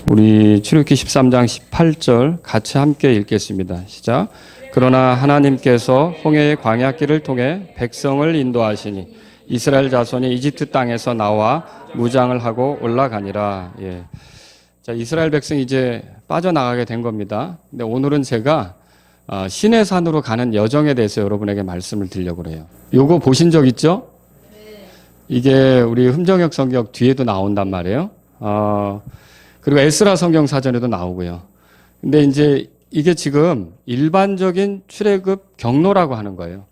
우리 출애굽기 13장 18절 같이 함께 읽겠습니다. 시작. 그러나 하나님께서 홍해의 광야길을 통해 백성을 인도하시니 이스라엘 자손이 이집트 땅에서 나와 무장을 하고 올라가니라. 예. 자, 이스라엘 백성이 이제 빠져나가게 된 겁니다. 근데 오늘은 제가 시내 산으로 가는 여정에 대해서 여러분에게 말씀을 드리려고 그래요. 요거 보신 적 있죠? 이게 우리 흠정역 성경 뒤에도 나온단 말이에요. 그리고 에스라 성경 사전에도 나오고요. 근데 이제 이게 지금 일반적인 출애굽 경로라고 하는 거예요.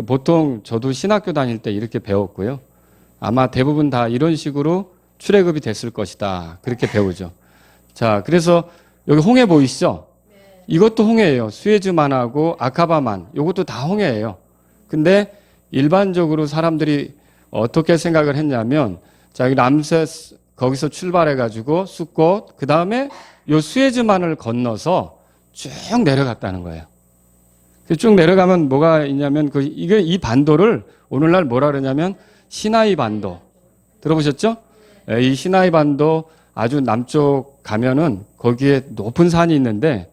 보통 저도 신학교 다닐 때 이렇게 배웠고요. 아마 대부분 다 이런 식으로 출애굽이 됐을 것이다. 그렇게 배우죠. 자, 그래서 여기 홍해 보이시죠? 이것도 홍해예요. 수에즈만하고 아카바만. 이것도 다 홍해예요. 근데 일반적으로 사람들이 어떻게 생각을 했냐면, 자, 여기 람세스 거기서 출발해가지고 숫꽃, 그 다음에 요 수에즈만을 건너서 쭉 내려갔다는 거예요. 쭉 내려가면 뭐가 있냐면, 이 반도를 오늘날 뭐라 그러냐면 시나이 반도. 들어보셨죠? 이 시나이 반도 아주 남쪽 가면은 거기에 높은 산이 있는데,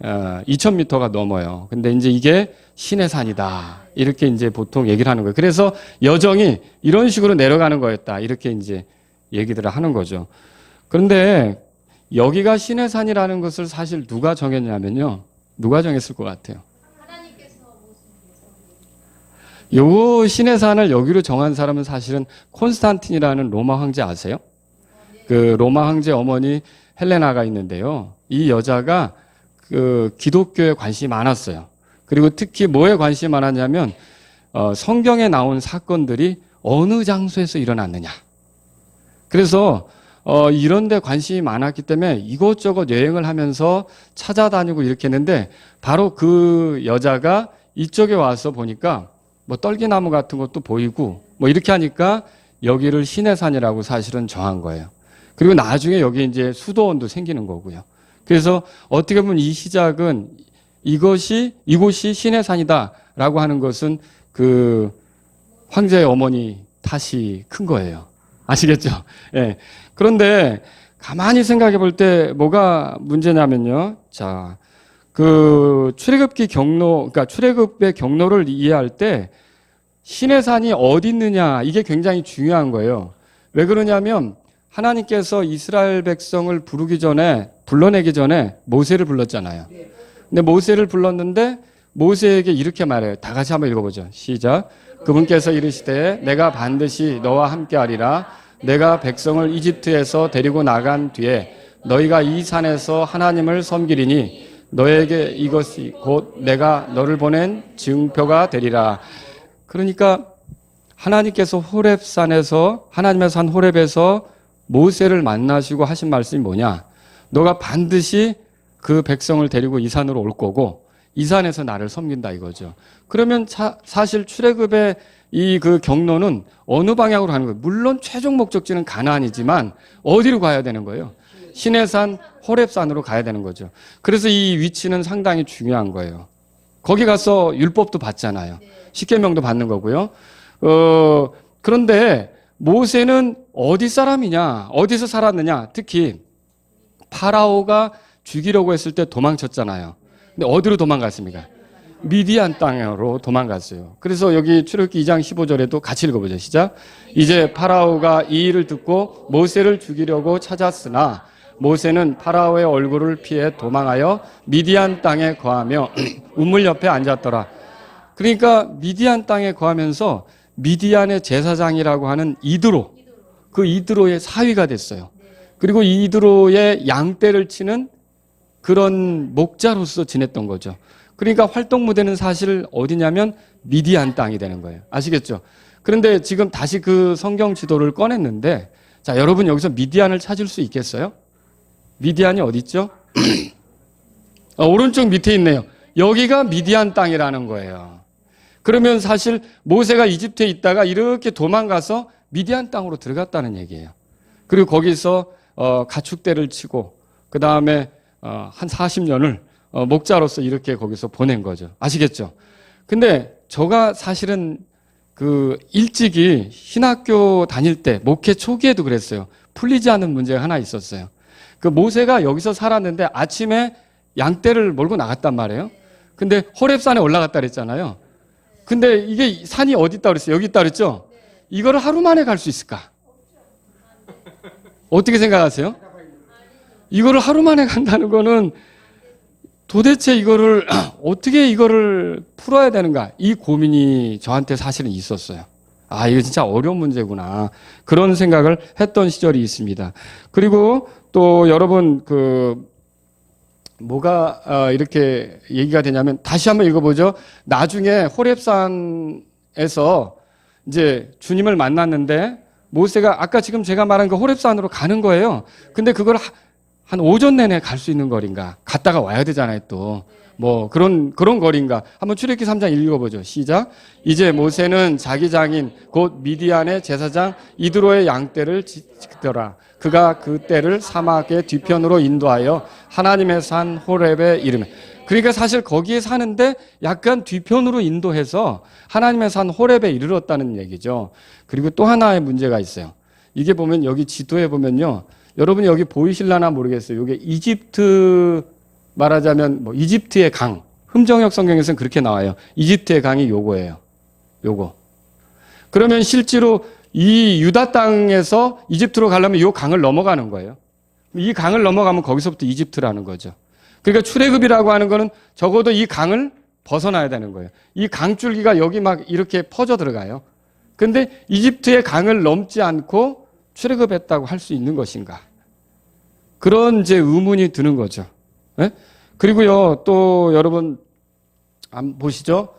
2000m가 넘어요. 근데 이제 이게 시내산이다. 이렇게 이제 보통 얘기를 하는 거예요. 그래서 여정이 이런 식으로 내려가는 거였다. 이렇게 이제 얘기들을 하는 거죠. 그런데 여기가 시내산이라는 것을 사실 누가 정했냐면요. 누가 정했을 것 같아요? 요 시내산을 여기로 정한 사람은 사실은 콘스탄틴이라는 로마 황제 아세요? 그 로마 황제 어머니 헬레나가 있는데요. 이 여자가 그 기독교에 관심이 많았어요. 그리고 특히 뭐에 관심이 많았냐면 성경에 나온 사건들이 어느 장소에서 일어났느냐. 그래서 이런 데 관심이 많았기 때문에 이것저것 여행을 하면서 찾아다니고 이렇게 했는데 바로 그 여자가 이쪽에 와서 보니까 뭐 떨기나무 같은 것도 보이고 뭐 이렇게 하니까 여기를 시내산이라고 사실은 정한 거예요. 그리고 나중에 여기 이제 수도원도 생기는 거고요. 그래서 어떻게 보면 이 시작은 이곳이 시내산이다라고 하는 것은 그 황제의 어머니 탓이 큰 거예요. 아시겠죠? 예. 그런데 가만히 생각해 볼 때 뭐가 문제냐면요. 자, 그 출애굽기 경로, 그러니까 출애굽의 경로를 이해할 때 시내산이 어디 있느냐 이게 굉장히 중요한 거예요. 왜 그러냐면 하나님께서 이스라엘 백성을 불러내기 전에 모세를 불렀잖아요. 근데 모세를 불렀는데 모세에게 이렇게 말해요. 다 같이 한번 읽어보죠. 시작. 그분께서 이르시되 내가 반드시 너와 함께하리라. 내가 백성을 이집트에서 데리고 나간 뒤에 너희가 이 산에서 하나님을 섬기리니 너에게 이것이 곧 내가 너를 보낸 증표가 되리라. 그러니까 하나님께서 호렙산에서 하나님의 산 호렙에서 모세를 만나시고 하신 말씀이 뭐냐? 너가 반드시 그 백성을 데리고 이 산으로 올 거고 이 산에서 나를 섬긴다 이거죠. 그러면 사실 출애굽의 이 그 경로는 어느 방향으로 가는 거예요? 물론 최종 목적지는 가나안이지만 어디로 가야 되는 거예요? 시내산 호렙산으로 가야 되는 거죠. 그래서 이 위치는 상당히 중요한 거예요. 거기 가서 율법도 받잖아요. 십계명도 받는 거고요. 그런데 모세는 어디 사람이냐? 어디서 살았느냐? 특히 파라오가 죽이려고 했을 때 도망쳤잖아요. 근데 어디로 도망갔습니까? 미디안 땅으로 도망갔어요. 그래서 여기 출애굽기 2장 15절에도 같이 읽어보죠. 시작. 이제 파라오가 이 일을 듣고 모세를 죽이려고 찾았으나 모세는 파라오의 얼굴을 피해 도망하여 미디안 땅에 거하며 우물 옆에 앉았더라. 그러니까 미디안 땅에 거하면서 미디안의 제사장이라고 하는 이드로, 그 이드로의 사위가 됐어요. 그리고 이드로의 양떼를 치는 그런 목자로서 지냈던 거죠. 그러니까 활동 무대는 사실 어디냐면 미디안 땅이 되는 거예요. 아시겠죠? 그런데 지금 다시 그 성경 지도를 꺼냈는데, 자, 여러분 여기서 미디안을 찾을 수 있겠어요? 미디안이 어디 있죠? 오른쪽 밑에 있네요. 여기가 미디안 땅이라는 거예요. 그러면 사실 모세가 이집트에 있다가 이렇게 도망가서 미디안 땅으로 들어갔다는 얘기예요. 그리고 거기서 가축대를 치고 그 다음에 한 40년을 목자로서 이렇게 거기서 보낸 거죠. 아시겠죠? 근데 저가 사실은 그 일찍이 신학교 다닐 때 목회 초기에도 그랬어요. 풀리지 않는 문제가 하나 있었어요. 그 모세가 여기서 살았는데 아침에 양떼를 몰고 나갔단 말이에요. 근데 호렙산에 올라갔다 그랬잖아요. 근데 이게 산이 어디 있다 그랬어요? 여기 있다 그랬죠? 이거를 하루 만에 갈 수 있을까? 어떻게 생각하세요? 이거를 하루 만에 간다는 거는 도대체 이거를 어떻게 이거를 풀어야 되는가? 이 고민이 저한테 사실은 있었어요. 아, 이거 진짜 어려운 문제구나. 그런 생각을 했던 시절이 있습니다. 그리고 또 여러분 뭐가 이렇게 얘기가 되냐면 다시 한번 읽어보죠. 나중에 호렙산에서 이제 주님을 만났는데 모세가 아까 지금 제가 말한 그 호렙산으로 가는 거예요. 근데 그걸 한 오전 내내 갈 수 있는 거리인가? 갔다가 와야 되잖아요, 또. 뭐 그런 거리인가? 한번 출애굽기 3장 읽어보죠. 시작. 이제 모세는 자기 장인 곧 미디안의 제사장 이드로의 양떼를 지키더라. 그가 그 떼를 사막의 뒤편으로 인도하여 하나님의 산 호렙에 이르매. 그러니까 사실 거기에 사는데 약간 뒤편으로 인도해서 하나님의 산 호렙에 이르렀다는 얘기죠. 그리고 또 하나의 문제가 있어요. 이게 보면 여기 지도에 보면요. 여러분이 여기 보이실라나 모르겠어요. 이게 이집트 말하자면 뭐 이집트의 강. 흠정역 성경에서는 그렇게 나와요. 이집트의 강이 요거예요. 요거. 그러면 실제로 이 유다 땅에서 이집트로 가려면 이 강을 넘어가는 거예요. 이 강을 넘어가면 거기서부터 이집트라는 거죠. 그러니까 출애굽이라고 하는 거는 적어도 이 강을 벗어나야 되는 거예요. 이 강줄기가 여기 막 이렇게 퍼져 들어가요. 근데 이집트의 강을 넘지 않고 출애굽했다고 할 수 있는 것인가? 그런 이제 의문이 드는 거죠. 네? 그리고요, 또 여러분 보시죠.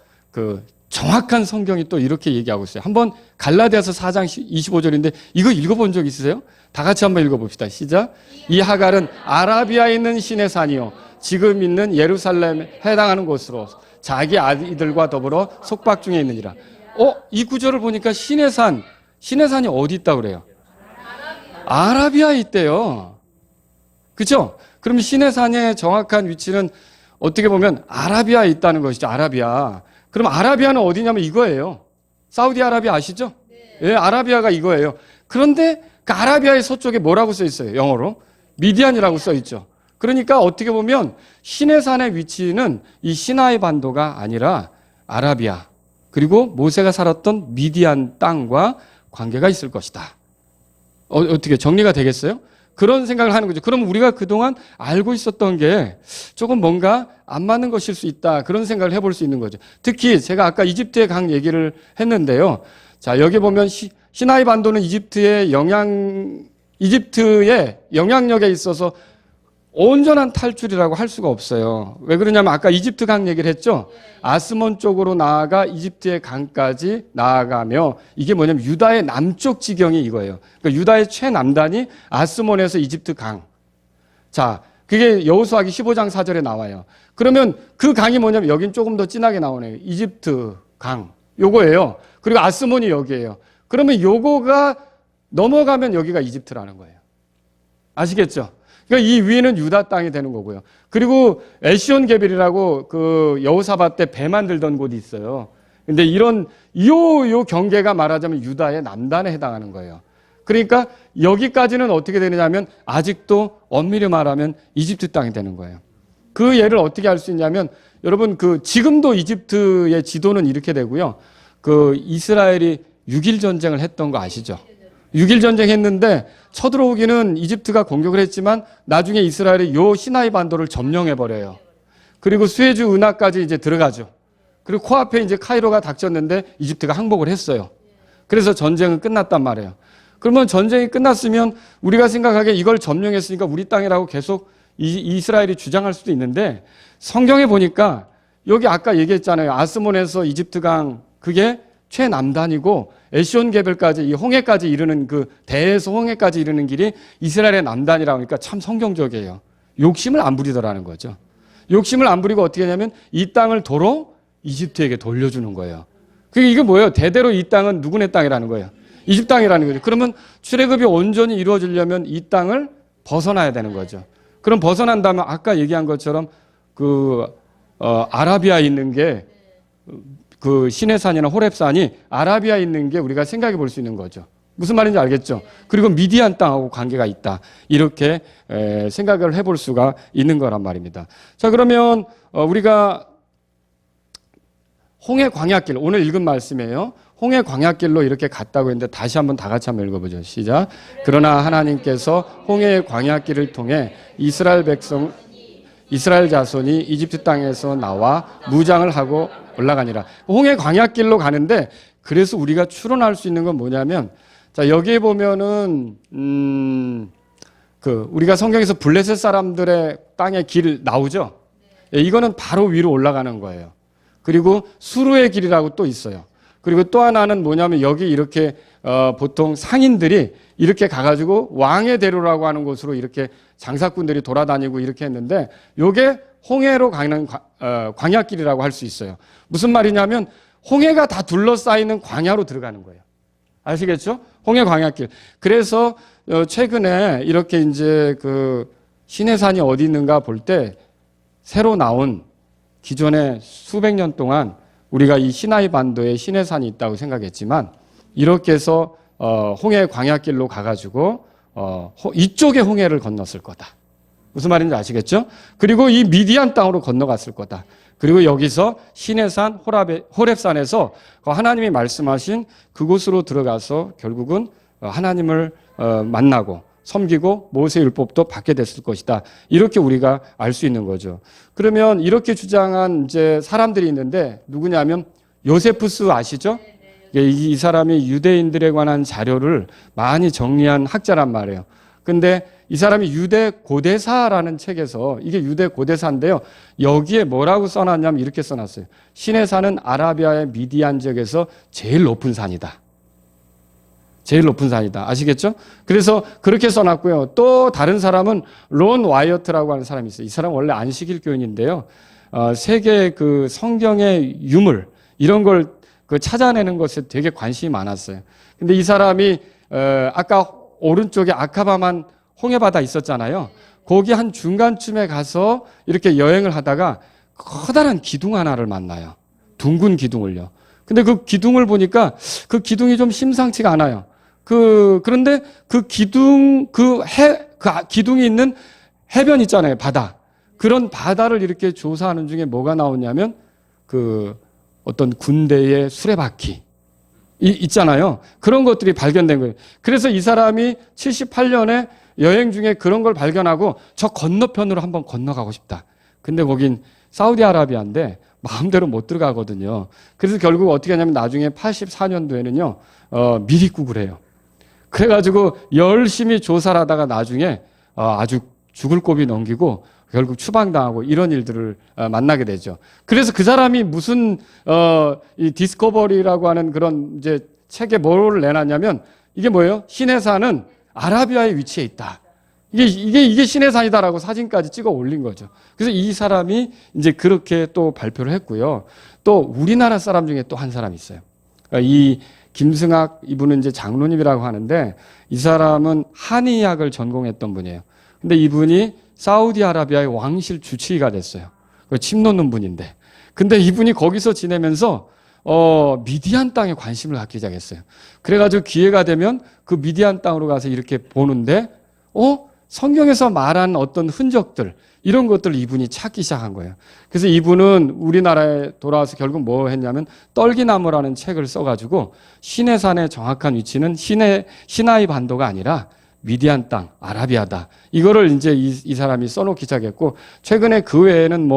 정확한 성경이 또 이렇게 얘기하고 있어요. 한번 갈라디아서 4장 25절인데 이거 읽어본 적 있으세요? 다 같이 한번 읽어봅시다. 시작. 이 하갈은 아라비아에 있는 신의 산이요 지금 있는 예루살렘에 해당하는 곳으로 자기 아이들과 더불어 속박 중에 있느니라. 이 구절을 보니까 신의 산이 어디 있다고 그래요? 아라비아에 있대요. 그렇죠? 그럼 신의 산의 정확한 위치는 어떻게 보면 아라비아에 있다는 것이죠. 아라비아. 그럼 아라비아는 어디냐면 이거예요. 사우디아라비아 아시죠? 예, 아라비아가 이거예요. 그런데 그 아라비아의 서쪽에 뭐라고 써 있어요? 영어로? 미디안이라고 써 있죠. 그러니까 어떻게 보면 신의 산의 위치는 이 시나이 반도가 아니라 아라비아 그리고 모세가 살았던 미디안 땅과 관계가 있을 것이다. 어떻게 정리가 되겠어요? 그런 생각을 하는 거죠. 그럼 우리가 그동안 알고 있었던 게 조금 뭔가 안 맞는 것일 수 있다. 그런 생각을 해볼 수 있는 거죠. 특히 제가 아까 이집트의 강 얘기를 했는데요. 자, 여기 보면 시나이 반도는 이집트의 영향력에 있어서 온전한 탈출이라고 할 수가 없어요. 왜 그러냐면 아까 이집트 강 얘기를 했죠. 아스몬 쪽으로 나아가 이집트의 강까지 나아가며 이게 뭐냐면 유다의 남쪽 지경이 이거예요. 그러니까 유다의 최남단이 아스몬에서 이집트 강. 자, 그게 여호수아기 15장 4절에 나와요. 그러면 그 강이 뭐냐면 여긴 조금 더 진하게 나오네요. 이집트 강. 요거예요. 그리고 아스몬이 여기예요. 그러면 요거가 넘어가면 여기가 이집트라는 거예요. 아시겠죠? 그러니까 이 위는 유다 땅이 되는 거고요. 그리고 에시온 게빌이라고 그 여호사밧 때 배 만들던 곳이 있어요. 근데 이런 요 경계가 말하자면 유다의 남단에 해당하는 거예요. 그러니까 여기까지는 어떻게 되느냐면 아직도 엄밀히 말하면 이집트 땅이 되는 거예요. 그 예를 어떻게 할 수 있냐면 여러분 지금도 이집트의 지도는 이렇게 되고요. 이스라엘이 6.1 전쟁을 했던 거 아시죠? 6.1 전쟁 했는데 쳐들어오기는 이집트가 공격을 했지만 나중에 이스라엘이 요 시나이 반도를 점령해버려요. 그리고 수에즈 운하까지 이제 들어가죠. 그리고 코앞에 이제 카이로가 닥쳤는데 이집트가 항복을 했어요. 그래서 전쟁은 끝났단 말이에요. 그러면 전쟁이 끝났으면 우리가 생각하기에 이걸 점령했으니까 우리 땅이라고 계속 이스라엘이 주장할 수도 있는데 성경에 보니까 여기 아까 얘기했잖아요. 아스몬에서 이집트 강 그게 최남단이고 에시온 게벨까지 이 홍해까지 이르는 대에서 홍해까지 이르는 길이 이스라엘의 남단이라고 하니까 참 성경적이에요. 욕심을 안 부리더라는 거죠. 욕심을 안 부리고 어떻게 하냐면 이 땅을 도로 이집트에게 돌려주는 거예요. 이게 뭐예요? 대대로 이 땅은 누구네 땅이라는 거예요. 이집트 땅이라는 거죠. 그러면 출애굽이 온전히 이루어지려면 이 땅을 벗어나야 되는 거죠. 그럼 벗어난다면 아까 얘기한 것처럼 아라비아에 있는 게 시내산이나 호렙산이 아라비아에 있는 게 우리가 생각해 볼 수 있는 거죠. 무슨 말인지 알겠죠? 그리고 미디안 땅하고 관계가 있다. 이렇게 생각을 해볼 수가 있는 거란 말입니다. 자, 그러면 우리가 홍해 광야길, 오늘 읽은 말씀이에요. 홍해 광야길로 이렇게 갔다고 했는데 다시 한번 다 같이 한번 읽어보죠. 시작. 그러나 하나님께서 홍해의 광야길을 통해 이스라엘 자손이 이집트 땅에서 나와 무장을 하고 올라가니라. 홍해 광야길로 가는데 그래서 우리가 추론할 수 있는 건 뭐냐면, 자, 여기에 보면은 우리가 성경에서 블레셋 사람들의 땅의 길 나오죠. 예, 이거는 바로 위로 올라가는 거예요. 그리고 수르의 길이라고 또 있어요. 그리고 또 하나는 뭐냐면 여기 이렇게 보통 상인들이 이렇게 가가지고 왕의 대로라고 하는 곳으로 이렇게 장사꾼들이 돌아다니고 이렇게 했는데, 요게 홍해로 가는 광야길이라고 할 수 있어요. 무슨 말이냐면 홍해가 다 둘러싸이는 광야로 들어가는 거예요. 아시겠죠? 홍해 광야길. 그래서 최근에 이렇게 이제 그 시내산이 어디 있는가 볼 때 새로 나온, 기존에 수백 년 동안 우리가 이 시나이 반도에 시내산이 있다고 생각했지만 이렇게 해서 홍해 광야길로 가가지고 이쪽에 홍해를 건넜을 거다. 무슨 말인지 아시겠죠? 그리고 이 미디안 땅으로 건너갔을 거다. 그리고 여기서 시내산 호렙산에서 하나님이 말씀하신 그곳으로 들어가서 결국은 하나님을 만나고 섬기고 모세 율법도 받게 됐을 것이다. 이렇게 우리가 알 수 있는 거죠. 그러면 이렇게 주장한 이제 사람들이 있는데 누구냐면 요세푸스 아시죠? 이 사람이 유대인들에 관한 자료를 많이 정리한 학자란 말이에요. 근데 이 사람이 유대 고대사라는 책에서, 이게 유대 고대사인데요, 여기에 뭐라고 써놨냐면 이렇게 써놨어요. 시내산은 아라비아의 미디안 지역에서 제일 높은 산이다. 제일 높은 산이다. 아시겠죠? 그래서 그렇게 써놨고요. 또 다른 사람은 론 와이어트라고 하는 사람이 있어요. 이 사람은 원래 안식일 교인인데요. 세계 그 성경의 유물, 이런 걸 찾아내는 것에 되게 관심이 많았어요. 근데 이 사람이 아까 오른쪽에 아카바만 홍해바다 있었잖아요. 거기 한 중간쯤에 가서 이렇게 여행을 하다가 커다란 기둥 하나를 만나요. 둥근 기둥을요. 근데 그 기둥을 보니까 그 기둥이 좀 심상치가 않아요. 그런데 그 기둥이 있는 해변 있잖아요. 바다. 그런 바다를 이렇게 조사하는 중에 뭐가 나오냐면 어떤 군대의 수레바퀴 있잖아요. 그런 것들이 발견된 거예요. 그래서 이 사람이 78년에 여행 중에 그런 걸 발견하고 저 건너편으로 한번 건너가고 싶다. 근데 거긴 사우디아라비아인데 마음대로 못 들어가거든요. 그래서 결국 어떻게 하냐면 나중에 84년도에는요, 미리국을 해요. 그래가지고 열심히 조사를 하다가 나중에 아주 죽을 고비 넘기고 결국 추방당하고 이런 일들을 만나게 되죠. 그래서 그 사람이 무슨 이 디스커버리라고 하는 그런 이제 책에 뭘 내놨냐면 이게 뭐예요? 시내산은 아라비아에 위치해 있다. 이게 시내산이다라고 사진까지 찍어 올린 거죠. 그래서 이 사람이 이제 그렇게 또 발표를 했고요. 또 우리나라 사람 중에 또 한 사람이 있어요. 이 김승학, 이분은 이제 장로님이라고 하는데 이 사람은 한의학을 전공했던 분이에요. 근데 이분이 사우디아라비아의 왕실 주치의가 됐어요. 침 놓는 분인데. 근데 이분이 거기서 지내면서 미디안 땅에 관심을 갖기 시작했어요. 그래가지고 기회가 되면 그 미디안 땅으로 가서 이렇게 보는데 성경에서 말한 어떤 흔적들, 이런 것들을 이분이 찾기 시작한 거예요. 그래서 이분은 우리나라에 돌아와서 결국 뭐 했냐면 떨기나무라는 책을 써가지고 시내산의 정확한 위치는 시나이 반도가 아니라 미디안 땅, 아라비아다. 이거를 이제 이 사람이 써놓기 시작했고, 최근에 그 외에는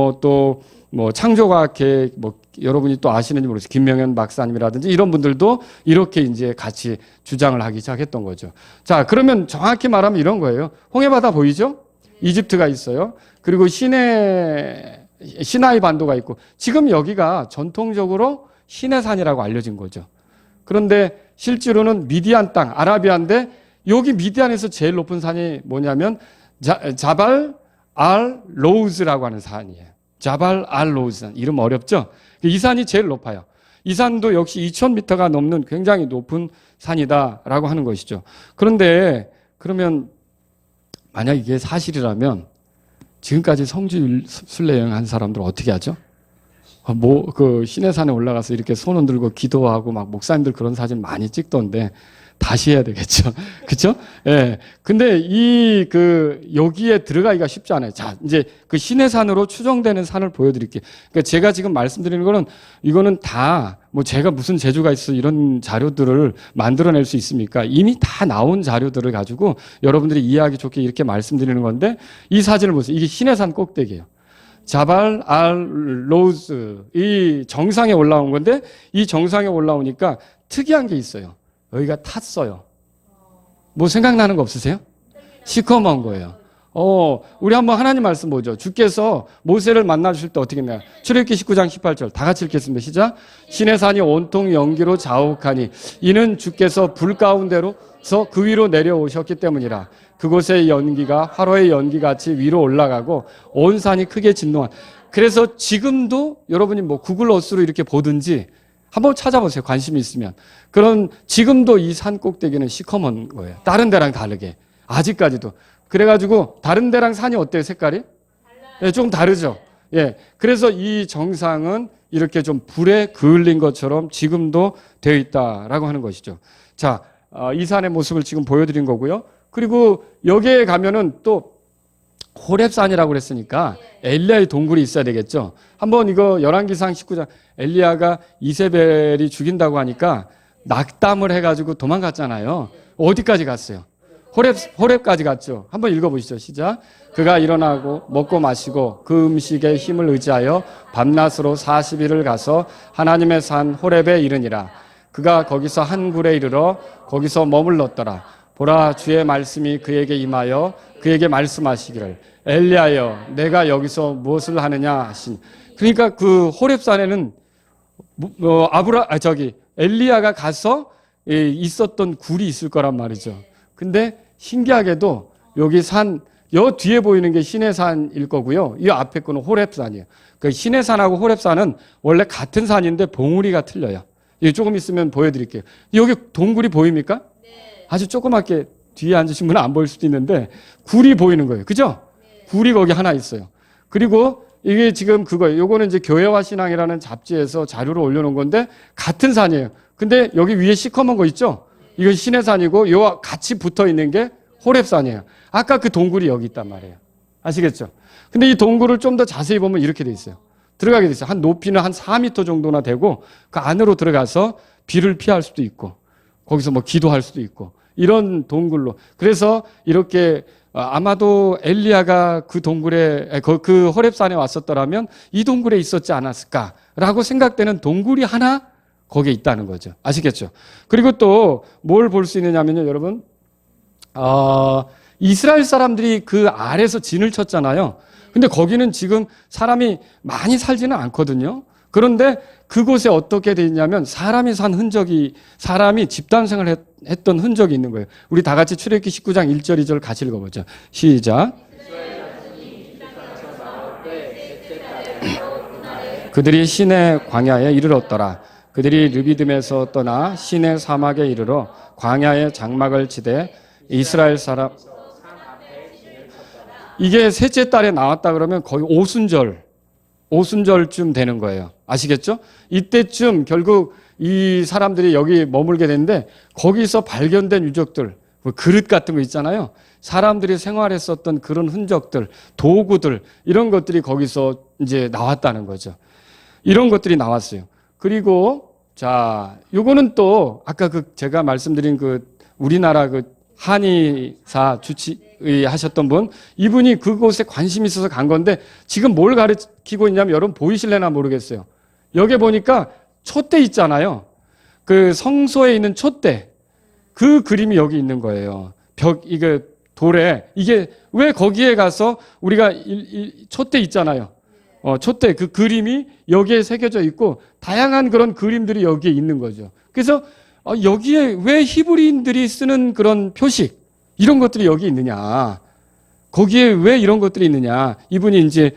창조과학 계획, 여러분이 또 아시는지 모르겠어요. 김명현 박사님이라든지 이런 분들도 이렇게 이제 같이 주장을 하기 시작했던 거죠. 자, 그러면 정확히 말하면 이런 거예요. 홍해바다 보이죠? 이집트가 있어요. 그리고 시나이 반도가 있고, 지금 여기가 전통적으로 시내산이라고 알려진 거죠. 그런데 실제로는 미디안 땅, 아라비아인데 여기 미디안에서 제일 높은 산이 뭐냐면 자발 알 로우즈라고 하는 산이에요. 자발 알 로우즈 산. 이름 어렵죠? 이 산이 제일 높아요. 이 산도 역시 2000m가 넘는 굉장히 높은 산이다라고 하는 것이죠. 그런데 그러면 만약 이게 사실이라면 지금까지 성지 순례 여행한 사람들 어떻게 하죠? 시내산에 올라가서 이렇게 손 흔들고 기도하고 막 목사님들 그런 사진 많이 찍던데 다시 해야 되겠죠. 그쵸? 예. 근데 여기에 들어가기가 쉽지 않아요. 자, 이제 그 시내산으로 추정되는 산을 보여드릴게요. 그러니까 제가 지금 말씀드리는 거는 이거는 다 뭐 제가 무슨 재주가 있어 이런 자료들을 만들어낼 수 있습니까? 이미 다 나온 자료들을 가지고 여러분들이 이해하기 좋게 이렇게 말씀드리는 건데 이 사진을 보세요. 이게 시내산 꼭대기예요. 자발 알 로즈 이 정상에 올라온 건데 이 정상에 올라오니까 특이한 게 있어요. 여기가 탔어요. 뭐 생각나는 거 없으세요? 시커먼 거예요. 우리 한번 하나님 말씀 보죠. 주께서 모세를 만나주실 때 어떻게 했나요? 출애굽기 19장 18절 다 같이 읽겠습니다. 시작. 시내산이 온통 연기로 자욱하니 이는 주께서 불 가운데로서 그 위로 내려오셨기 때문이라. 그곳의 연기가 화로의 연기같이 위로 올라가고 온 산이 크게 진동한. 그래서 지금도 여러분이 뭐 구글 어스로 이렇게 보든지 한번 찾아보세요. 관심이 있으면. 그런 지금도 이 산 꼭대기는 시커먼 거예요. 다른 데랑 다르게. 아직까지도. 그래가지고 다른 데랑 산이 어때요? 색깔이? 예, 조금 다르죠. 예. 그래서 이 정상은 이렇게 좀 불에 그을린 것처럼 지금도 되어 있다라고 하는 것이죠. 자, 이 산의 모습을 지금 보여드린 거고요. 그리고 여기에 가면은 또 호렙산이라고 그랬으니까 엘리야의 동굴이 있어야 되겠죠. 한번 이거 열왕기상 19장 엘리야가 이세벨이 죽인다고 하니까 낙담을 해가지고 도망갔잖아요. 어디까지 갔어요? 호렙까지 갔죠. 한번 읽어보시죠. 시작. 그가 일어나고 먹고 마시고 그 음식에 힘을 의지하여 밤낮으로 40일을 가서 하나님의 산 호렙에 이르니라. 그가 거기서 한 굴에 이르러 거기서 머물렀더라. 보라, 주의 말씀이 그에게 임하여 그에게 말씀하시기를 엘리야여 내가 여기서 무엇을 하느냐 하신. 그러니까 그 호렙산에는 엘리야가 가서 있었던 굴이 있을 거란 말이죠. 근데 신기하게도 여기 여 뒤에 보이는 게 시내산일 거고요. 이 앞에 거는 호렙산이에요. 그 시내산하고 호렙산은 원래 같은 산인데 봉우리가 틀려요. 조금 있으면 보여드릴게요. 여기 동굴이 보입니까? 네. 아주 조그맣게 뒤에 앉으신 분은 안 보일 수도 있는데 굴이 보이는 거예요. 그죠? 네. 굴이 거기 하나 있어요. 그리고 이게 지금 그거예요. 요거는 이제 교회와 신앙이라는 잡지에서 자료를 올려놓은 건데 같은 산이에요. 근데 여기 위에 시커먼 거 있죠? 이건 시내산이고 요와 같이 붙어 있는 게 호렙산이에요. 아까 그 동굴이 여기 있단 말이에요. 아시겠죠? 근데 이 동굴을 좀 더 자세히 보면 이렇게 돼 있어요. 들어가게 돼 있어요. 한 높이는 한 4m 정도나 되고 그 안으로 들어가서 비를 피할 수도 있고 거기서 뭐 기도할 수도 있고 이런 동굴로. 그래서 이렇게 아마도 엘리야가 그 동굴에 그 호렙산에 왔었더라면 이 동굴에 있었지 않았을까라고 생각되는 동굴이 하나 거기에 있다는 거죠. 아시겠죠? 그리고 또 뭘 볼 수 있느냐면요, 여러분. 이스라엘 사람들이 그 아래서 진을 쳤잖아요. 근데 거기는 지금 사람이 많이 살지는 않거든요. 그런데 그곳에 어떻게 돼 있냐면 사람이 집단 생활을 했던 흔적이 있는 거예요. 우리 다 같이 출애굽기 19장 1절 2절 같이 읽어보죠. 시작. 그들이 시내 광야에 이르렀더라. 그들이 르비딤에서 떠나 시내 사막에 이르러 광야의 장막을 치되 이스라엘 사람 이게 셋째 달에 나왔다 그러면 거의 오순절쯤 되는 거예요. 아시겠죠? 이때쯤 결국 이 사람들이 여기 머물게 되는데 거기서 발견된 유적들, 뭐 그릇 같은 거 있잖아요. 사람들이 생활했었던 그런 흔적들, 도구들 이런 것들이 거기서 이제 나왔다는 거죠. 이런 것들이 나왔어요. 그리고 자, 요거는 또 아까 제가 말씀드린 우리나라 한의사 주치의하셨던 분, 이분이 그곳에 관심이 있어서 간 건데 지금 뭘 가르치고 있냐면 여러분 보이실래나 모르겠어요. 여기 보니까 촛대 있잖아요. 그 성소에 있는 촛대, 그 그림이 여기 있는 거예요. 이게 돌에 이게 왜 거기에 가서 우리가 촛대 있잖아요. 촛대 그 그림이 여기에 새겨져 있고 다양한 그런 그림들이 여기에 있는 거죠. 그래서 여기에 왜 히브리인들이 쓰는 그런 표식 이런 것들이 여기 있느냐, 거기에 왜 이런 것들이 있느냐, 이분이 이제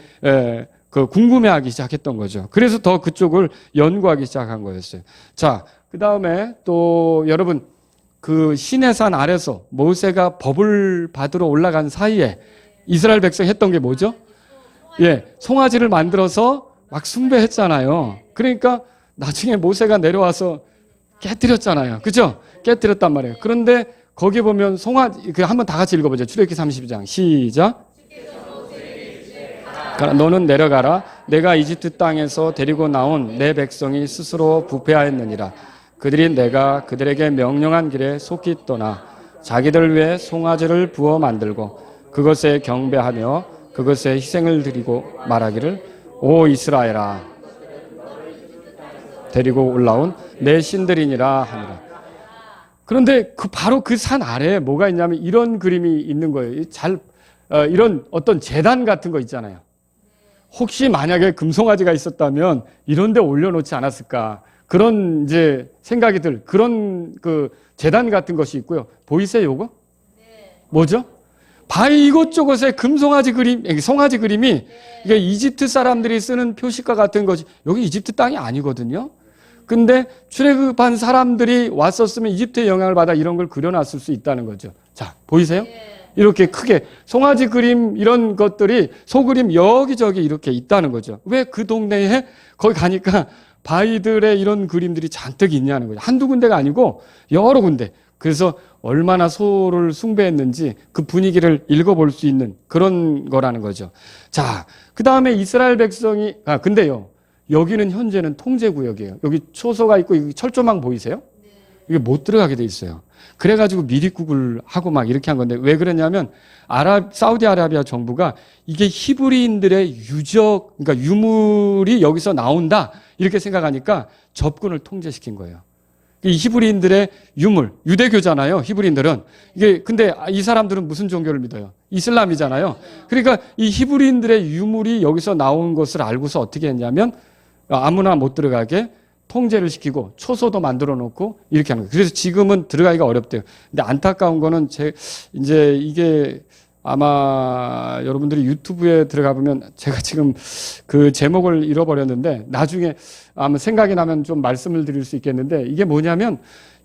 궁금해하기 시작했던 거죠. 그래서 더 그쪽을 연구하기 시작한 거였어요. 자, 그 다음에 또 여러분 그 시내산 아래서 모세가 법을 받으러 올라간 사이에 이스라엘 백성이 했던 게 뭐죠? 송아지를 만들어서 막 숭배했잖아요. 그러니까 나중에 모세가 내려와서 깨뜨렸잖아요. 그죠? 깨뜨렸단 말이에요. 그런데 거기 보면 송아지, 한번 다 같이 읽어보죠. 출애굽기 32장. 시작. 너는 내려가라. 내가 이집트 땅에서 데리고 나온 내 백성이 스스로 부패하였느니라. 그들이 내가 그들에게 명령한 길에 속히 떠나 자기들 위해 송아지를 부어 만들고 그것에 경배하며 그것에 희생을 드리고 말하기를 오 이스라엘아 데리고 올라온 내 신들이니라 하니라. 그런데 바로 그 산 아래에 뭐가 있냐면 이런 그림이 있는 거예요. 이런 어떤 제단 같은 거 있잖아요. 혹시 만약에 금송아지가 있었다면 이런 데 올려놓지 않았을까. 그런 이제 생각이 그런 그 제단 같은 것이 있고요. 보이세요, 요거? 뭐죠? 바위 이곳저곳에 금송아지 그림, 송아지 그림이 이게 이집트 사람들이 쓰는 표시과 같은 것이 여기 이집트 땅이 아니거든요. 근데 출애굽한 사람들이 왔었으면 이집트의 영향을 받아 이런 걸 그려놨을 수 있다는 거죠. 자, 보이세요? 이렇게 크게 송아지 그림 이런 것들이 소그림 여기저기 이렇게 있다는 거죠. 왜 그 동네에 거기 가니까 바위들의 이런 그림들이 잔뜩 있냐는 거죠. 한두 군데가 아니고 여러 군데. 그래서 얼마나 소를 숭배했는지 그 분위기를 읽어볼 수 있는 그런 거라는 거죠. 자, 그 다음에 이스라엘 백성이, 근데요, 여기는 현재는 통제구역이에요. 여기 초소가 있고 여기 철조망 보이세요? 이게 못 들어가게 돼 있어요. 그래가지고 미리국을 하고 막 이렇게 한 건데 왜 그러냐면 사우디아라비아 정부가 이게 히브리인들의 그러니까 유물이 여기서 나온다 이렇게 생각하니까 접근을 통제시킨 거예요. 이 히브리인들의 유물, 유대교잖아요. 히브리인들은 이게 근데 이 사람들은 무슨 종교를 믿어요? 이슬람이잖아요. 그러니까 이 히브리인들의 유물이 여기서 나온 것을 알고서 어떻게 했냐면 아무나 못 들어가게 통제를 시키고 초소도 만들어 놓고 이렇게 하는 거예요. 그래서 지금은 들어가기가 어렵대요. 근데 안타까운 거는 이제 이게 아마 여러분들이 유튜브에 들어가 보면 제가 지금 그 제목을 잃어버렸는데 나중에 아마 생각이 나면 좀 말씀을 드릴 수 있겠는데 이게 뭐냐면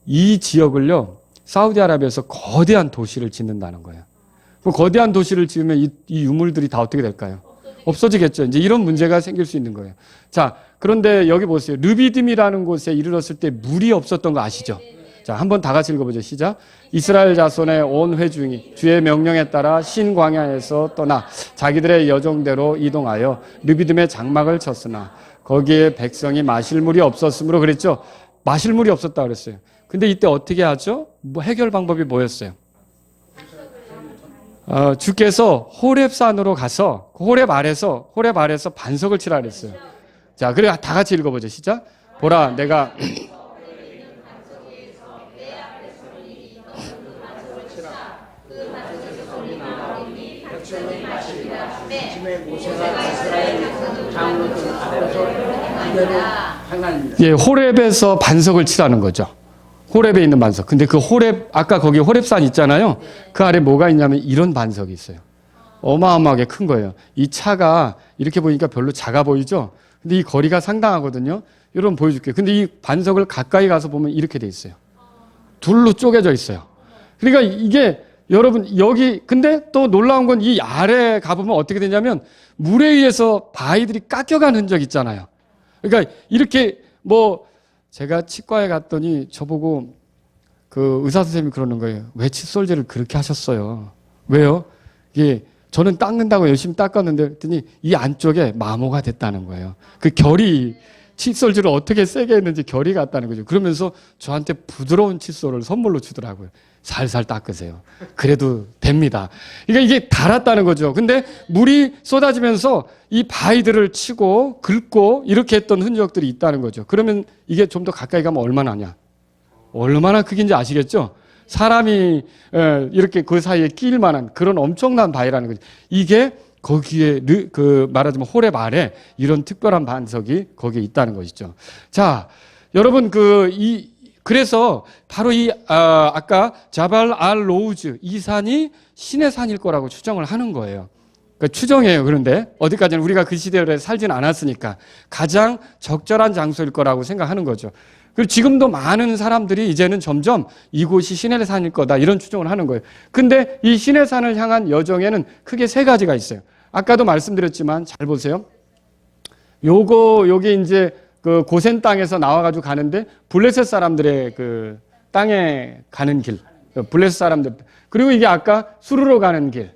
이 지역을요 사우디아라비아에서 거대한 도시를 짓는다는 거예요. 그 거대한 도시를 지으면 이 유물들이 다 어떻게 될까요? 없어지겠죠. 이제 이런 문제가 생길 수 있는 거예요. 자, 그런데 여기 보세요. 르비딤이라는 곳에 이르렀을 때 물이 없었던 거 아시죠? 자, 한번 다 같이 읽어보죠. 시작. 이스라엘 자손의 온 회중이 주의 명령에 따라 신광야에서 떠나 자기들의 여정대로 이동하여 르비딤의 장막을 쳤으나 거기에 백성이 마실 물이 없었으므로 그랬죠. 마실 물이 없었다 그랬어요. 근데 이때 어떻게 하죠? 해결 방법이 뭐였어요? 주께서 호렙산으로 가서 호렙 아래서 반석을 치라 그랬어요. 자, 그래 다 같이 읽어보죠. 시작. 보라, 내가 예, 호렙에서 반석을 치라는 거죠. 호렙에 있는 반석. 근데 그 호렙, 아까 거기 호렙산 있잖아요. 그 아래 뭐가 있냐면 이런 반석이 있어요. 어마어마하게 큰 거예요. 이 차가 이렇게 보니까 별로 작아 보이죠? 근데 이 거리가 상당하거든요. 여러분 보여줄게요. 근데 이 반석을 가까이 가서 보면 이렇게 돼 있어요. 둘로 쪼개져 있어요. 그러니까 이게 여러분 여기 근데 또 놀라운 건 이 아래 가보면 어떻게 되냐면 물에 의해서 바위들이 깎여간 흔적 있잖아요. 그러니까 이렇게 제가 치과에 갔더니 저보고 그 의사 선생님이 그러는 거예요. 왜 칫솔질을 그렇게 하셨어요? 왜요? 이게 저는 닦는다고 열심히 닦았는데 그랬더니 이 안쪽에 마모가 됐다는 거예요. 그 결이 칫솔질을 어떻게 세게 했는지 결이 갔다는 거죠. 그러면서 저한테 부드러운 칫솔을 선물로 주더라고요. 살살 닦으세요. 그래도 됩니다. 그러니까 이게 닳았다는 거죠. 근데 물이 쏟아지면서 이 바위들을 치고 긁고 이렇게 했던 흔적들이 있다는 거죠. 그러면 이게 좀 더 가까이 가면 얼마나냐? 얼마나 크긴지 아시겠죠? 사람이 이렇게 그 사이에 끼일 만한 그런 엄청난 바위라는 거죠. 이게 거기에 말하자면 호렙 아래 이런 특별한 반석이 거기에 있다는 것이죠. 자, 여러분 그래서 바로 아까 자발 알 로우즈 이 산이 신의 산일 거라고 추정을 하는 거예요. 그러니까 추정해요. 그런데 어디까지는 우리가 그 시대에 살지는 않았으니까 가장 적절한 장소일 거라고 생각하는 거죠. 그리고 지금도 많은 사람들이 이제는 점점 이곳이 신의 산일 거다 이런 추정을 하는 거예요. 근데 이 신의 산을 향한 여정에는 크게 세 가지가 있어요. 아까도 말씀드렸지만 잘 보세요. 여기 이제 그 고센 땅에서 나와가지고 가는데 블레셋 사람들의 그 땅에 가는 길, 블레셋 사람들. 그리고 이게 아까 수르로 가는 길.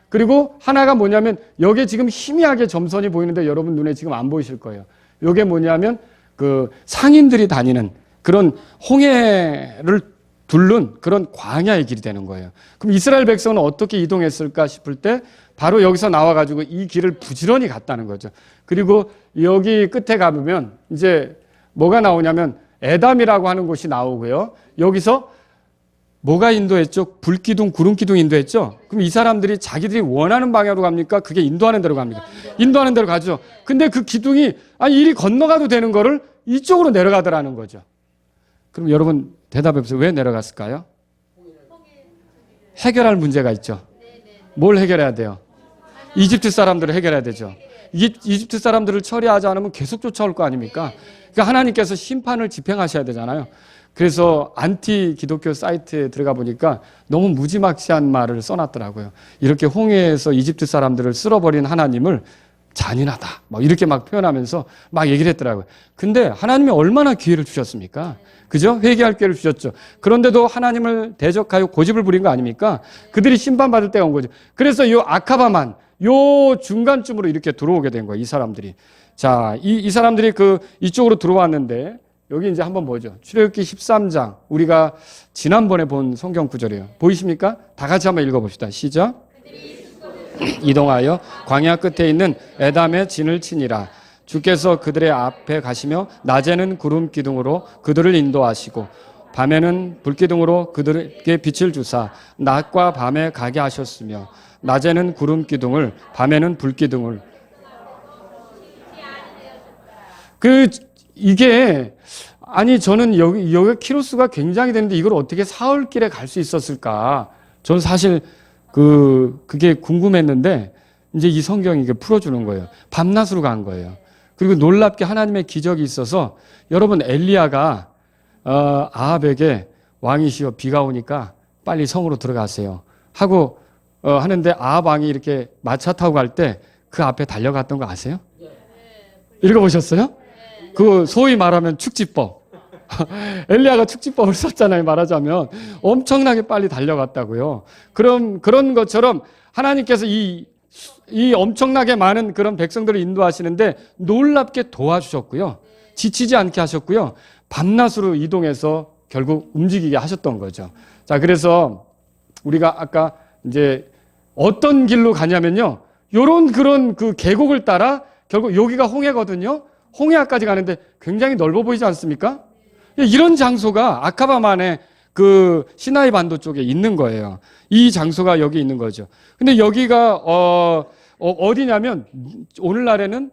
그리고 하나가 뭐냐면 여기에 지금 희미하게 점선이 보이는데 여러분 눈에 지금 안 보이실 거예요. 이게 뭐냐면 그 상인들이 다니는 그런 홍해를 둘른 그런 광야의 길이 되는 거예요. 그럼 이스라엘 백성은 어떻게 이동했을까 싶을 때 바로 여기서 나와가지고 이 길을 부지런히 갔다는 거죠. 그리고 여기 끝에 가보면 이제 뭐가 나오냐면 에담이라고 하는 곳이 나오고요. 여기서 뭐가 인도했죠? 불기둥, 구름기둥 인도했죠? 그럼 이 사람들이 자기들이 원하는 방향으로 갑니까? 그게 인도하는 대로 갑니까? 인도하는 대로 가죠. 근데 그 기둥이 이리 건너가도 되는 거를 이쪽으로 내려가더라는 거죠. 그럼 여러분 대답해보세요. 왜 내려갔을까요? 해결할 문제가 있죠. 뭘 해결해야 돼요? 이집트 사람들을 해결해야 되죠. 이집트 사람들을 처리하지 않으면 계속 쫓아올 거 아닙니까? 그러니까 하나님께서 심판을 집행하셔야 되잖아요. 그래서 안티 기독교 사이트에 들어가 보니까 너무 무지막지한 말을 써놨더라고요. 이렇게 홍해에서 이집트 사람들을 쓸어버린 하나님을 잔인하다. 이렇게 막 표현하면서 막 얘기를 했더라고요. 근데 하나님이 얼마나 기회를 주셨습니까? 그죠? 회개할 기회를 주셨죠. 그런데도 하나님을 대적하여 고집을 부린 거 아닙니까? 그들이 심판받을 때가 온 거죠. 그래서 요 아카바만, 요 중간쯤으로 이렇게 들어오게 된 거예요. 이 사람들이. 자, 이 사람들이 이쪽으로 들어왔는데, 여기 이제 한번 보죠. 출애굽기 13장. 우리가 지난번에 본 성경 구절이에요. 보이십니까? 다 같이 한번 읽어봅시다. 시작. 이동하여 광야 끝에 있는 에담의 진을 치니라. 주께서 그들의 앞에 가시며 낮에는 구름 기둥으로 그들을 인도하시고 밤에는 불기둥으로 그들에게 빛을 주사 낮과 밤에 가게 하셨으며 낮에는 구름 기둥을 밤에는 불기둥을. 이게 저는 여기 키로수가 굉장히 되는데 이걸 어떻게 사흘길에 갈 수 있었을까? 저는 사실 그게 궁금했는데 이제 이 성경이 이게 풀어주는 거예요. 밤낮으로 간 거예요. 그리고 놀랍게 하나님의 기적이 있어서 여러분 엘리야가 아합에게 왕이시여 비가 오니까 빨리 성으로 들어가세요 하고 하는데 아합 왕이 이렇게 마차 타고 갈 때 그 앞에 달려갔던 거 아세요? 읽어보셨어요? 그 소위 말하면 축지법. 엘리야가 축지법을 썼잖아요. 말하자면 엄청나게 빨리 달려갔다고요. 그런 것처럼 하나님께서 이 엄청나게 많은 그런 백성들을 인도하시는데 놀랍게 도와주셨고요. 지치지 않게 하셨고요. 밤낮으로 이동해서 결국 움직이게 하셨던 거죠. 자, 그래서 우리가 아까 이제 어떤 길로 가냐면요. 그런 그 계곡을 따라 결국 여기가 홍해거든요. 홍해까지 가는데 굉장히 넓어 보이지 않습니까? 이런 장소가 아카바만의 그 시나이 반도 쪽에 있는 거예요. 이 장소가 여기 있는 거죠. 근데 여기가 어디냐면 오늘날에는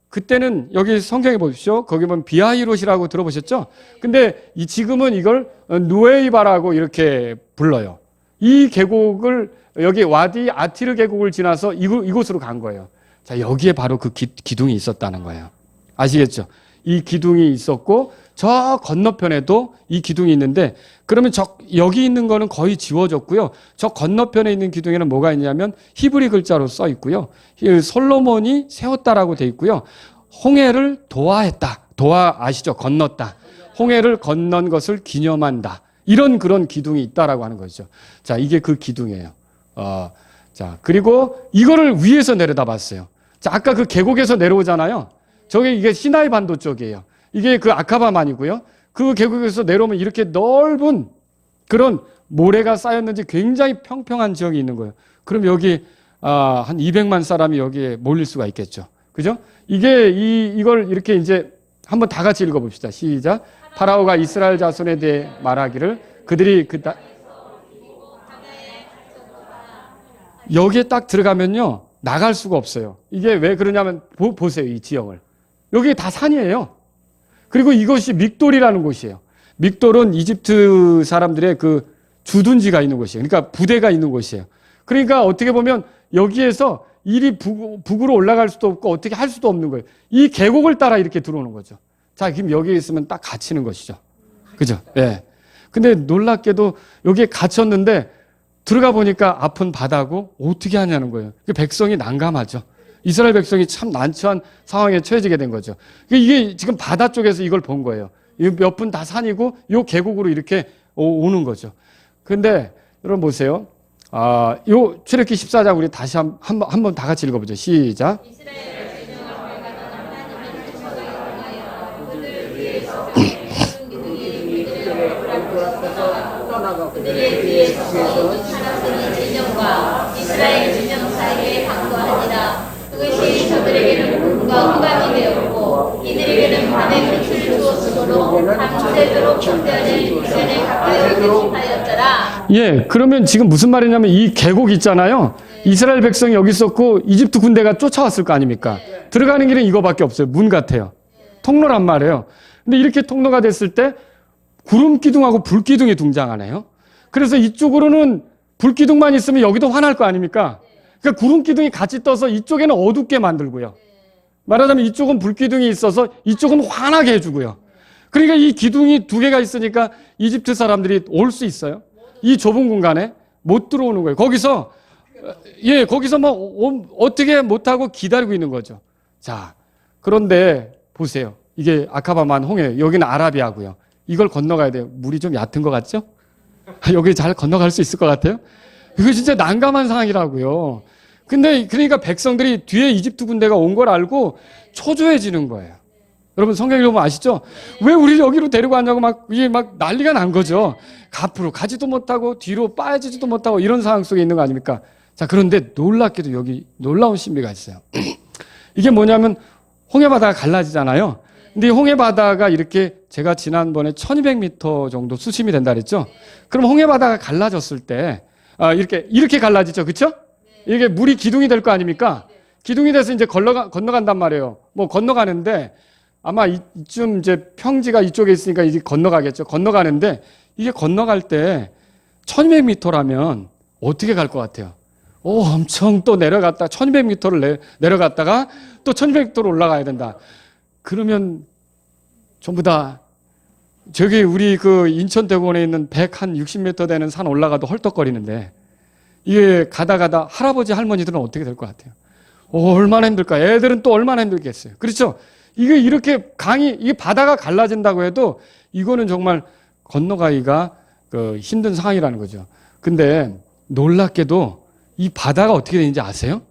그때는 여기 성경에 보십시오. 거기 보면 비하히롯이라고 들어보셨죠? 근데 지금은 이걸 누에이바라고 이렇게 불러요. 이 계곡을 여기 와디 아티르 계곡을 지나서 이곳으로 간 거예요. 자, 여기에 바로 그 기둥이 있었다는 거예요. 아시겠죠? 이 기둥이 있었고 저 건너편에도 이 기둥이 있는데 그러면 여기 있는 거는 거의 지워졌고요. 저 건너편에 있는 기둥에는 뭐가 있냐면 히브리 글자로 써 있고요. 솔로몬이 세웠다라고 돼 있고요. 홍해를 도하했다. 도하 아시죠? 건넜다. 홍해를 건넌 것을 기념한다. 그런 기둥이 있다라고 하는 거죠. 자, 이게 그 기둥이에요. 자, 그리고 이거를 위에서 내려다 봤어요. 자, 아까 그 계곡에서 내려오잖아요. 이게 시나이 반도 쪽이에요. 이게 그 아카바만이고요. 그 계곡에서 내려오면 이렇게 넓은 그런 모래가 쌓였는지 굉장히 평평한 지역이 있는 거예요. 그럼 여기 한 200만 사람이 여기에 몰릴 수가 있겠죠. 그죠? 이걸 이렇게 이제 한번 다 같이 읽어봅시다. 시작. 파라오가 이스라엘 자손에 대해 말하기를 그들이 여기에 딱 들어가면요. 나갈 수가 없어요. 이게 왜 그러냐면 보세요. 이 지형을. 여기 다 산이에요. 그리고 이것이 믹돌이라는 곳이에요. 믹돌은 이집트 사람들의 그 주둔지가 있는 곳이에요. 그러니까 부대가 있는 곳이에요. 그러니까 어떻게 보면 여기에서 이리 북으로 올라갈 수도 없고 어떻게 할 수도 없는 거예요. 이 계곡을 따라 이렇게 들어오는 거죠. 자, 그럼 여기에 있으면 딱 갇히는 것이죠. 그죠? 예. 근데 놀랍게도 여기에 갇혔는데 들어가 보니까 앞은 바다고 어떻게 하냐는 거예요. 백성이 난감하죠. 이스라엘 백성이 참 난처한 상황에 처해지게 된 거죠. 이게 지금 바다 쪽에서 이걸 본 거예요. 몇 분 다 산이고 요 계곡으로 이렇게 오는 거죠. 근데 여러분 보세요. 요 출애굽기 14장 우리 다시 한번 다 같이 읽어보죠. 시작. 그들의 뒤에서 사람들이 진영과 이스라엘 진영 사이에 강도하니라. 그것이 저들에게는 공과 흑암이 되었고 이들에게는 밤에 빛을 주었으므로 밤새도록 적대하는 미션에 가까이 계속하였더라. 예, 그러면 지금 무슨 말이냐면 이 계곡 있잖아요. 이스라엘 백성이 여기 있었고 이집트 군대가 쫓아왔을 거 아닙니까? 들어가는 길은 이거밖에 없어요. 문 같아요. 통로란 말이에요. 근데 이렇게 통로가 됐을 때 구름 기둥하고 불 기둥이 등장하네요. 그래서 이쪽으로는 불 기둥만 있으면 여기도 환할 거 아닙니까? 그러니까 구름 기둥이 같이 떠서 이쪽에는 어둡게 만들고요. 말하자면 이쪽은 불 기둥이 있어서 이쪽은 환하게 해주고요. 그러니까 이 기둥이 두 개가 있으니까 이집트 사람들이 올 수 있어요. 이 좁은 공간에 못 들어오는 거예요. 거기서 뭐 어떻게 못하고 기다리고 있는 거죠. 자, 그런데 보세요. 이게 아카바만 홍해, 여기는 아라비아고요. 이걸 건너가야 돼요. 물이 좀 얕은 것 같죠? 여기 잘 건너갈 수 있을 것 같아요? 이거 진짜 난감한 상황이라고요. 근데 그러니까 백성들이 뒤에 이집트 군대가 온 걸 알고 초조해지는 거예요. 여러분 성경 읽어보면 아시죠? 왜 우리 여기로 데리고 왔냐고 이게 막 난리가 난 거죠. 앞으로 가지도 못하고 뒤로 빠지지도 못하고 이런 상황 속에 있는 거 아닙니까? 자, 그런데 놀랍게도 여기 놀라운 신비가 있어요. 이게 뭐냐면 홍해바다가 갈라지잖아요. 근데 이 홍해바다가 이렇게 제가 지난번에 1200m 정도 수심이 된다 그랬죠? 그럼 홍해바다가 갈라졌을 때 이렇게 갈라지죠. 그렇죠? 이게 물이 기둥이 될 거 아닙니까? 기둥이 돼서 이제 건너간단 말이에요. 뭐 건너가는데 아마 이쯤 이제 평지가 이쪽에 있으니까 이제 건너가겠죠. 건너가는데 이게 건너갈 때 1200m라면 어떻게 갈 것 같아요? 엄청 또 내려갔다 1200m를 내려갔다가 또 1200m로 올라가야 된다. 그러면 전부 다 저기 우리 그 인천대공원에 있는 160m 되는 산 올라가도 헐떡거리는데 이게 가다 할아버지 할머니들은 어떻게 될 것 같아요? 얼마나 힘들까? 애들은 또 얼마나 힘들겠어요. 그렇죠? 이게 이렇게 이게 바다가 갈라진다고 해도 이거는 정말 건너가기가 힘든 상황이라는 거죠. 근데 놀랍게도 이 바다가 어떻게 되는지 아세요?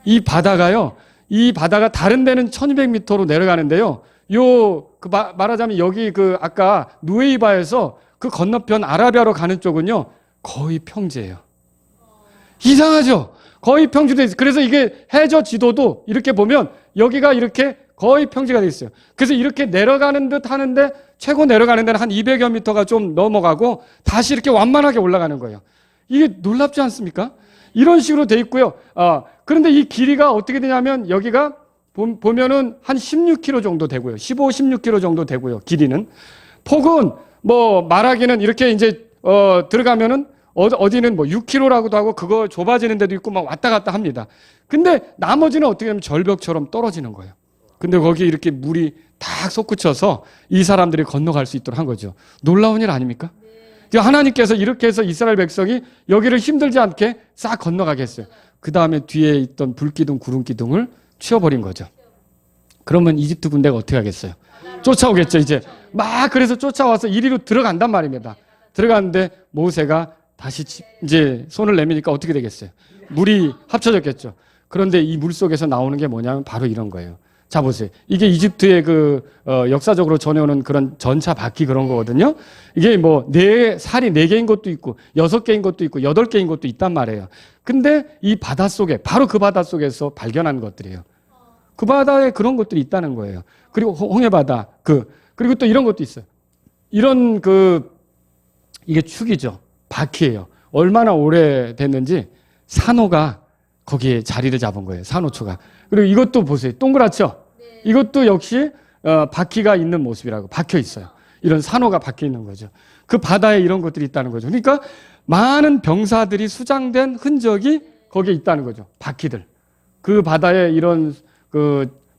이 바다가 다른 데는 1200m로 내려가는데요. 말하자면 여기 아까 누에이바에서 그 건너편 아라비아로 가는 쪽은요, 거의 평지예요. 이상하죠? 거의 평지돼 있어요. 그래서 이게 해저 지도도 이렇게 보면 여기가 이렇게 거의 평지가 돼 있어요. 그래서 이렇게 내려가는 듯 하는데 최고 내려가는 데는 한 200여 미터가 좀 넘어가고 다시 이렇게 완만하게 올라가는 거예요. 이게 놀랍지 않습니까? 이런 식으로 돼 있고요. 그런데 이 길이가 어떻게 되냐면 여기가 보면은 한 16km 정도 되고요. 15, 16km 정도 되고요. 길이는. 폭은 뭐 말하기는 이렇게 이제 들어가면은 어디는 뭐 6km라고도 하고 그거 좁아지는 데도 있고 막 왔다 갔다 합니다. 근데 나머지는 어떻게 하면 절벽처럼 떨어지는 거예요. 근데 거기에 이렇게 물이 탁 솟구쳐서 이 사람들이 건너갈 수 있도록 한 거죠. 놀라운 일 아닙니까? 하나님께서 이렇게 해서 이스라엘 백성이 여기를 힘들지 않게 싹 건너가게 했어요. 그 다음에 뒤에 있던 불기둥, 구름기둥을 치워버린 거죠. 그러면 이집트 군대가 어떻게 하겠어요? 쫓아오겠죠, 이제. 그래서 쫓아와서 이리로 들어간단 말입니다. 들어갔는데 모세가 다시 이제 손을 내미니까 어떻게 되겠어요? 물이 합쳐졌겠죠. 그런데 이 물 속에서 나오는 게 뭐냐면 바로 이런 거예요. 자, 보세요. 이게 이집트의 역사적으로 전해오는 그런 전차 바퀴 그런 거거든요. 이게 뭐, 살이 4개인 것도 있고, 6개인 것도 있고, 8개인 것도 있단 말이에요. 근데 이 바다 속에, 바로 그 바다 속에서 발견한 것들이에요. 그 바다에 그런 것들이 있다는 거예요. 그리고 홍해바다, 그리고 또 이런 것도 있어요. 이런 이게 축이죠. 바퀴예요. 얼마나 오래됐는지 산호가 거기에 자리를 잡은 거예요. 산호초가. 그리고 이것도 보세요. 동그랗죠? 이것도 역시 바퀴가 있는 모습이라고 박혀 있어요. 이런 산호가 박혀 있는 거죠. 그 바다에 이런 것들이 있다는 거죠. 그러니까 많은 병사들이 수장된 흔적이 거기에 있다는 거죠. 바퀴들. 그 바다에 이런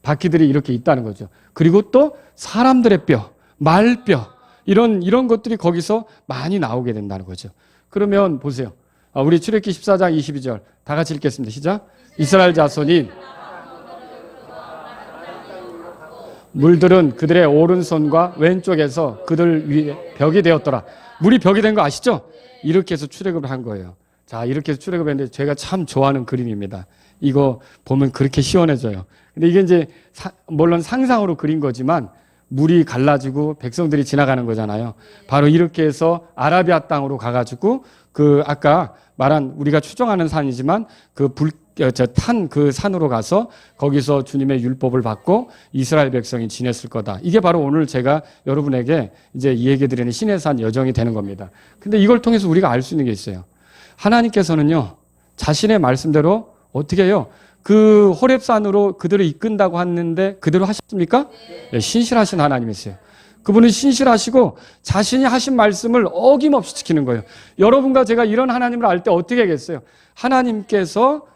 바퀴들이 이렇게 있다는 거죠. 그리고 또 사람들의 뼈, 말뼈 이런 것들이 거기서 많이 나오게 된다는 거죠. 그러면 보세요. 우리 출애굽기 14장 22절 다 같이 읽겠습니다. 시작. 이스라엘 자손이 물들은 그들의 오른손과 왼쪽에서 그들 위에 벽이 되었더라. 물이 벽이 된 거 아시죠? 이렇게 해서 출애굽을 한 거예요. 자, 이렇게 해서 출애굽했는데 제가 참 좋아하는 그림입니다. 이거 보면 그렇게 시원해져요. 근데 이게 이제 물론 상상으로 그린 거지만 물이 갈라지고 백성들이 지나가는 거잖아요. 바로 이렇게 해서 아라비아 땅으로 가가지고 그 아까 말한 우리가 추정하는 산이지만 탄 그 산으로 가서 거기서 주님의 율법을 받고 이스라엘 백성이 지냈을 거다. 이게 바로 오늘 제가 여러분에게 이제 이 얘기 드리는 시내산 여정이 되는 겁니다. 근데 이걸 통해서 우리가 알 수 있는 게 있어요. 하나님께서는요, 자신의 말씀대로 어떻게 해요? 그 호렙산으로 그들을 이끈다고 했는데 그대로 하셨습니까? 네, 신실하신 하나님이세요. 그분은 신실하시고 자신이 하신 말씀을 어김없이 지키는 거예요. 여러분과 제가 이런 하나님을 알 때 어떻게 하겠어요? 하나님께서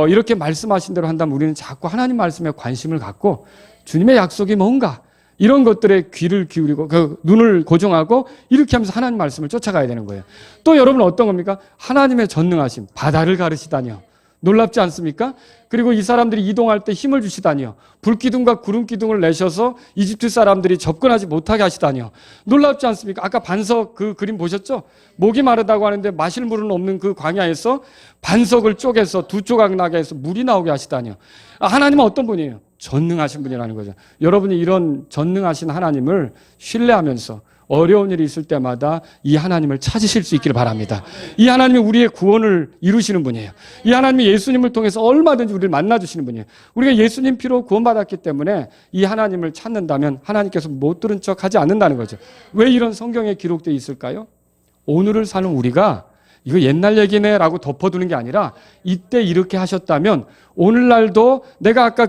이렇게 말씀하신 대로 한다면 우리는 자꾸 하나님 말씀에 관심을 갖고 주님의 약속이 뭔가 이런 것들에 귀를 기울이고 그 눈을 고정하고 이렇게 하면서 하나님 말씀을 쫓아가야 되는 거예요. 또 여러분은 어떤 겁니까? 하나님의 전능하심, 바다를 가르시다니요. 놀랍지 않습니까? 그리고 이 사람들이 이동할 때 힘을 주시다니요. 불기둥과 구름기둥을 내셔서 이집트 사람들이 접근하지 못하게 하시다니요. 놀랍지 않습니까? 아까 반석 그 그림 보셨죠? 목이 마르다고 하는데 마실 물은 없는 그 광야에서 반석을 쪼개서 두 조각 나게 해서 물이 나오게 하시다니요. 하나님은 어떤 분이에요? 전능하신 분이라는 거죠. 여러분이 이런 전능하신 하나님을 신뢰하면서 어려운 일이 있을 때마다 이 하나님을 찾으실 수 있기를 바랍니다. 이 하나님이 우리의 구원을 이루시는 분이에요. 이 하나님이 예수님을 통해서 얼마든지 우리를 만나주시는 분이에요. 우리가 예수님 피로 구원받았기 때문에 이 하나님을 찾는다면 하나님께서 못 들은 척 하지 않는다는 거죠. 왜 이런 성경에 기록되어 있을까요? 오늘을 사는 우리가 이거 옛날 얘기네 라고 덮어두는 게 아니라 이때 이렇게 하셨다면 오늘날도 내가 아까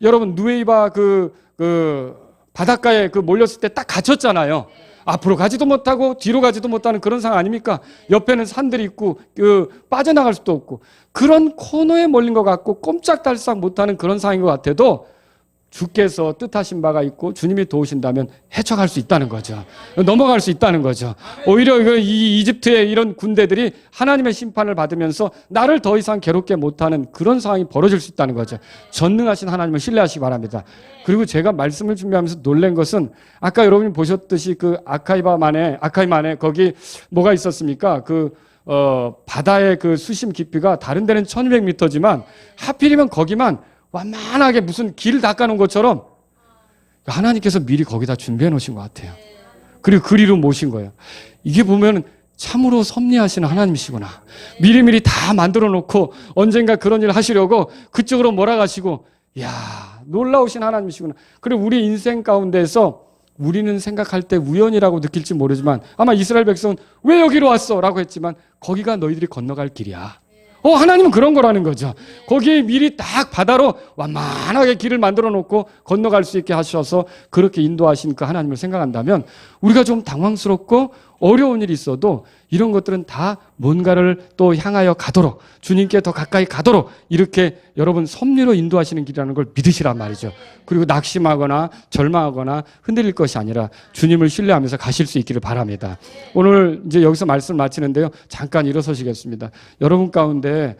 여러분 누에이바 바닷가에 몰렸을 때 딱 갇혔잖아요. 앞으로 가지도 못하고 뒤로 가지도 못하는 그런 상황 아닙니까? 옆에는 산들이 있고 빠져나갈 수도 없고 그런 코너에 몰린 것 같고 꼼짝달싹 못하는 그런 상황인 것 같아도 주께서 뜻하신 바가 있고 주님이 도우신다면 헤쳐갈 수 있다는 거죠. 넘어갈 수 있다는 거죠. 오히려 이 이집트의 이런 군대들이 하나님의 심판을 받으면서 나를 더 이상 괴롭게 못하는 그런 상황이 벌어질 수 있다는 거죠. 전능하신 하나님을 신뢰하시기 바랍니다. 그리고 제가 말씀을 준비하면서 놀란 것은 아까 여러분이 보셨듯이 아카이만에 거기 뭐가 있었습니까? 바다의 수심 깊이가 다른 데는 1200m지만 하필이면 거기만 완만하게 무슨 길을 닦아놓은 것처럼 하나님께서 미리 거기다 준비해 놓으신 것 같아요. 그리고 그리로 모신 거예요. 이게 보면 참으로 섭리하시는 하나님이시구나. 미리미리 다 만들어 놓고 언젠가 그런 일을 하시려고 그쪽으로 몰아가시고 이야 놀라우신 하나님이시구나. 그리고 우리 인생 가운데서 우리는 생각할 때 우연이라고 느낄지 모르지만 아마 이스라엘 백성은 왜 여기로 왔어? 라고 했지만 거기가 너희들이 건너갈 길이야. 하나님은 그런 거라는 거죠. 거기에 미리 딱 바다로 완만하게 길을 만들어 놓고 건너갈 수 있게 하셔서 그렇게 인도하신 그 하나님을 생각한다면 우리가 좀 당황스럽고 어려운 일이 있어도 이런 것들은 다 뭔가를 또 향하여 가도록 주님께 더 가까이 가도록 이렇게 여러분 섭리로 인도하시는 길이라는 걸 믿으시란 말이죠. 그리고 낙심하거나 절망하거나 흔들릴 것이 아니라 주님을 신뢰하면서 가실 수 있기를 바랍니다. 오늘 이제 여기서 말씀을 마치는데요. 잠깐 일어서시겠습니다. 여러분 가운데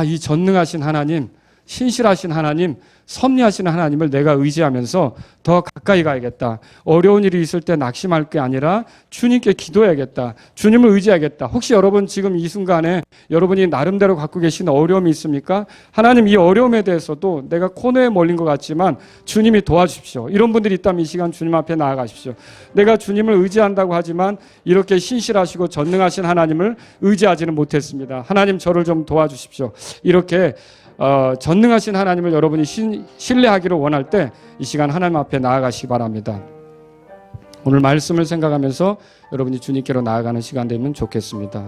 이 전능하신 하나님, 신실하신 하나님, 섭리하신 하나님을 내가 의지하면서 더 가까이 가야겠다. 어려운 일이 있을 때 낙심할 게 아니라 주님께 기도해야겠다. 주님을 의지하겠다. 혹시 여러분 지금 이 순간에 여러분이 나름대로 갖고 계신 어려움이 있습니까? 하나님 이 어려움에 대해서도 내가 코너에 몰린 것 같지만 주님이 도와주십시오. 이런 분들이 있다면 이 시간 주님 앞에 나아가십시오. 내가 주님을 의지한다고 하지만 이렇게 신실하시고 전능하신 하나님을 의지하지는 못했습니다. 하나님 저를 좀 도와주십시오. 이렇게 전능하신 하나님을 여러분이 신뢰하기를 원할 때 이 시간 하나님 앞에 나아가시기 바랍니다. 오늘 말씀을 생각하면서 여러분이 주님께로 나아가는 시간 되면 좋겠습니다.